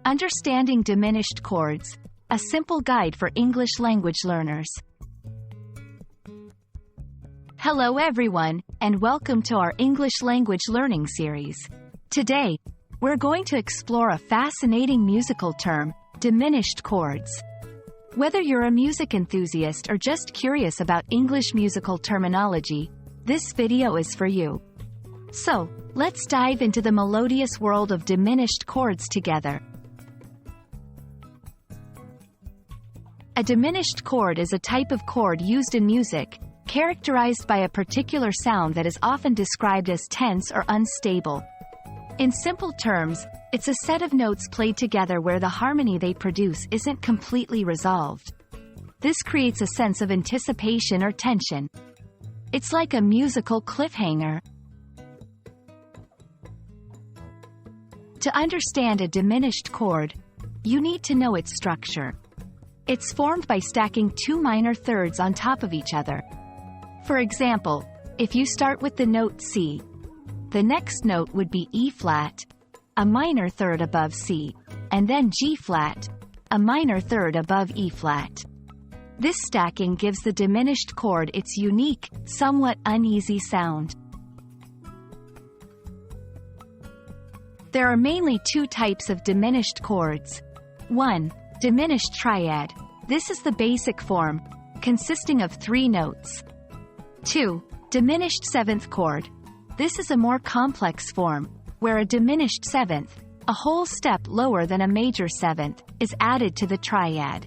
Understanding diminished chords, a simple guide for English language learners. Hello everyone, and welcome to our English language learning series. Today, we're going to explore a fascinating musical term, diminished chords. Whether you're a music enthusiast or just curious about English musical terminology, this video is for you. So, let's dive into the melodious world of diminished chords together. A diminished chord is a type of chord used in music, characterized by a particular sound that is often described as tense or unstable. In simple terms, it's a set of notes played together where the harmony they produce isn't completely resolved. This creates a sense of anticipation or tension. It's like a musical cliffhanger. To understand a diminished chord, you need to know its structure. It's formed by stacking two minor thirds on top of each other. For example, if you start with the note C, the next note would be E-flat, a minor third above C, and then G-flat, a minor third above E-flat. This stacking gives the diminished chord its unique, somewhat uneasy sound. There are mainly two types of diminished chords. 1. Diminished triad. This is the basic form, consisting of 3 notes. 2. Diminished seventh chord. This is a more complex form, where a diminished seventh, a whole step lower than a major seventh, is added to the triad.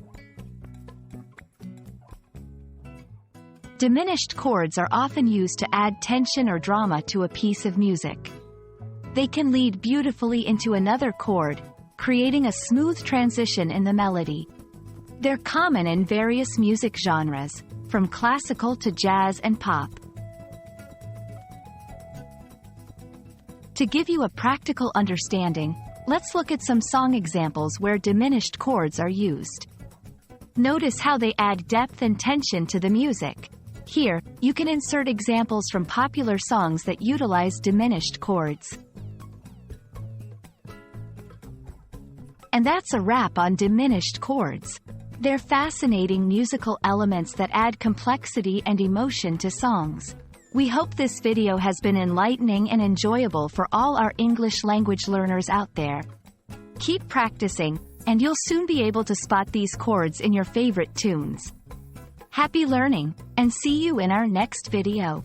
Diminished chords are often used to add tension or drama to a piece of music. They can lead beautifully into another chord, creating a smooth transition in the melody. They're common in various music genres, from classical to jazz and pop. To give you a practical understanding, let's look at some song examples where diminished chords are used. Notice how they add depth and tension to the music. Here, you can insert examples from popular songs that utilize diminished chords. And that's a wrap on diminished chords. They're fascinating musical elements that add complexity and emotion to songs. We hope this video has been enlightening and enjoyable for all our English language learners out there. Keep practicing, and you'll soon be able to spot these chords in your favorite tunes. Happy learning, and see you in our next video.